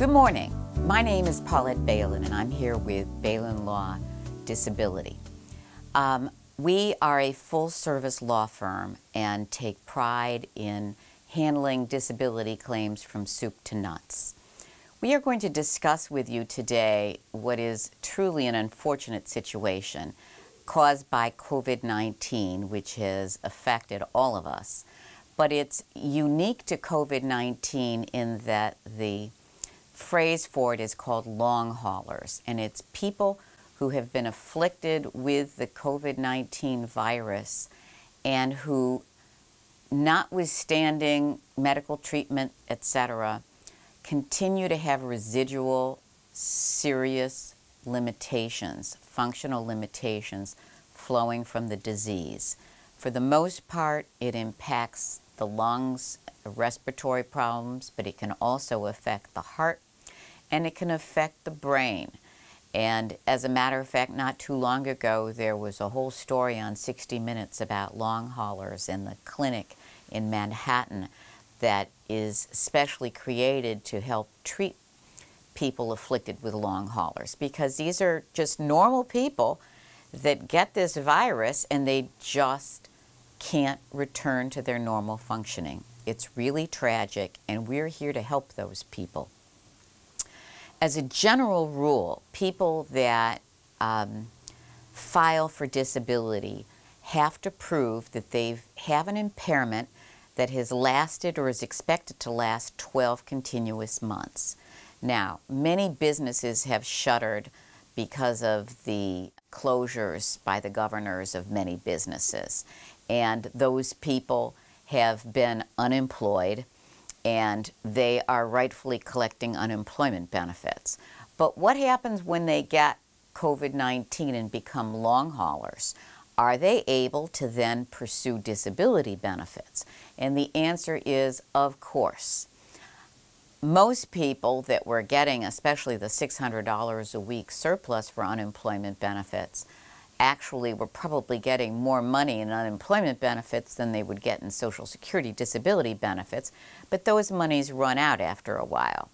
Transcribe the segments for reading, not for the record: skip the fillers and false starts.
Good morning. My name is Paulette Balin, and I'm here with Balin Law Disability. We are a full-service law firm and take pride in handling disability claims from soup to nuts. We are going to discuss with you today what is truly an unfortunate situation caused by COVID-19, which has affected all of us. But it's unique to COVID-19 in that the phrase for it is called long haulers, and it's people who have been afflicted with the COVID-19 virus and who, notwithstanding medical treatment, etc., continue to have residual serious limitations, functional limitations flowing from the disease. For the most part, it impacts the lungs, respiratory problems, but it can also affect the heart, and it can affect the brain. And as a matter of fact, not too long ago, there was a whole story on 60 Minutes about long haulers in the clinic in Manhattan that is specially created to help treat people afflicted with long haulers, because these are just normal people that get this virus and they just can't return to their normal functioning. It's really tragic, and we're here to help those people. As a general rule, people that file for disability have to prove that they have an impairment that has lasted or is expected to last 12 continuous months. Now, many businesses have shuttered because of the closures by the governors of many businesses, and those people have been unemployed, and they are rightfully collecting unemployment benefits. But what happens when they get COVID-19 and become long haulers? Are they able to then pursue disability benefits? And the answer is, of course. Most people that were getting, especially the $600 a week surplus for unemployment benefits, actually were probably getting more money in unemployment benefits than they would get in Social Security disability benefits, but those monies run out after a while.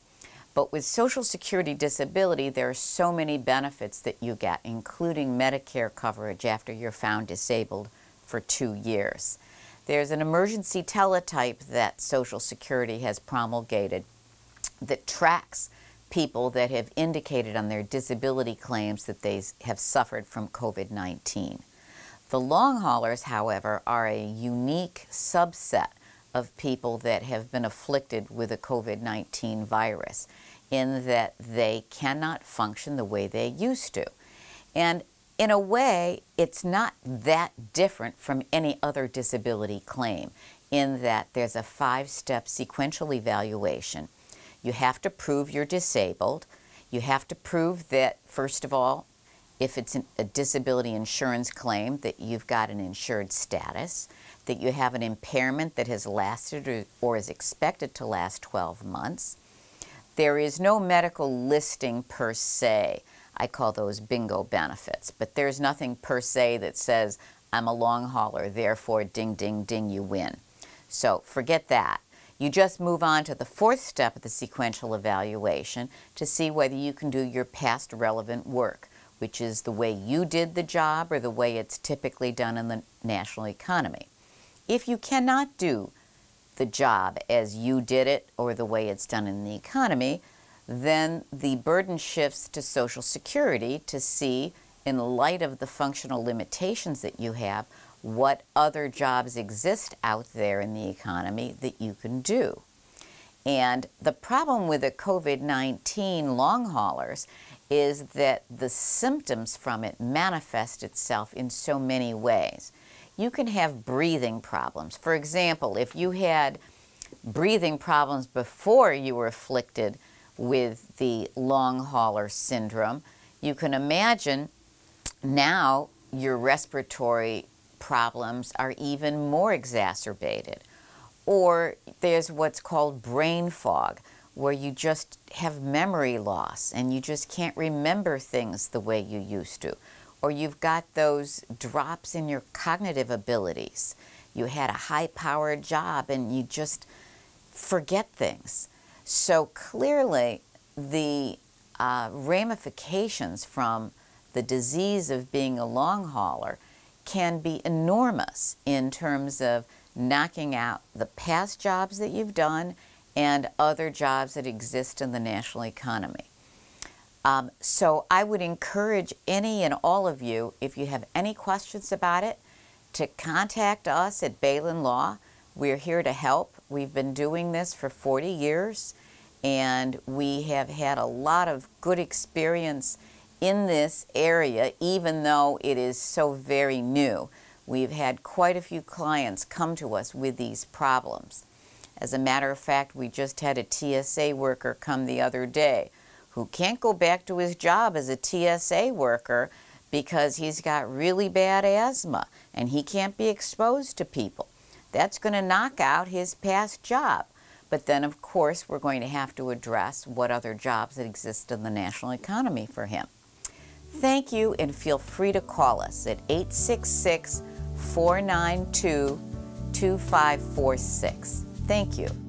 But with Social Security disability, there are so many benefits that you get, including Medicare coverage after you're found disabled for 2 years. There's an emergency teletype that Social Security has promulgated that tracks people that have indicated on their disability claims that they have suffered from COVID-19. The long haulers, however, are a unique subset of people that have been afflicted with the COVID-19 virus, in that they cannot function the way they used to. And in a way, it's not that different from any other disability claim, in that there's a 5-step sequential evaluation. You have to prove you're disabled. You have to prove that, first of all, if it's a disability insurance claim, that you've got an insured status, that you have an impairment that has lasted or is expected to last 12 months. There is no medical listing per se. I call those bingo benefits, but there's nothing per se that says, I'm a long hauler, therefore ding, ding, ding, you win. So forget that. You just move on to the 4th step of the sequential evaluation to see whether you can do your past relevant work, which is the way you did the job or the way it's typically done in the national economy. If you cannot do the job as you did it or the way it's done in the economy, then the burden shifts to Social Security to see, in light of the functional limitations that you have, what other jobs exist out there in the economy that you can do. And the problem with the COVID-19 long haulers is that the symptoms from it manifest itself in so many ways. You can have breathing problems. For example, if you had breathing problems before you were afflicted with the long hauler syndrome, you can imagine now your respiratory problems are even more exacerbated. Or there's what's called brain fog, where you just have memory loss and you just can't remember things the way you used to. Or you've got those drops in your cognitive abilities. You had a high-powered job and you just forget things. So clearly, the ramifications from the disease of being a long hauler can be enormous in terms of knocking out the past jobs that you've done and other jobs that exist in the national economy. So I would encourage any and all of you, if you have any questions about it, to contact us at Balin Law. We're here to help. We've been doing this for 40 years, and we have had a lot of good experience in this area, even though it is so very new. We've had quite a few clients come to us with these problems. As a matter of fact, we just had a TSA worker come the other day who can't go back to his job as a TSA worker because he's got really bad asthma and he can't be exposed to people. That's going to knock out his past job. But then, of course, we're going to have to address what other jobs that exist in the national economy for him. Thank you, and feel free to call us at 866-492-2546. Thank you.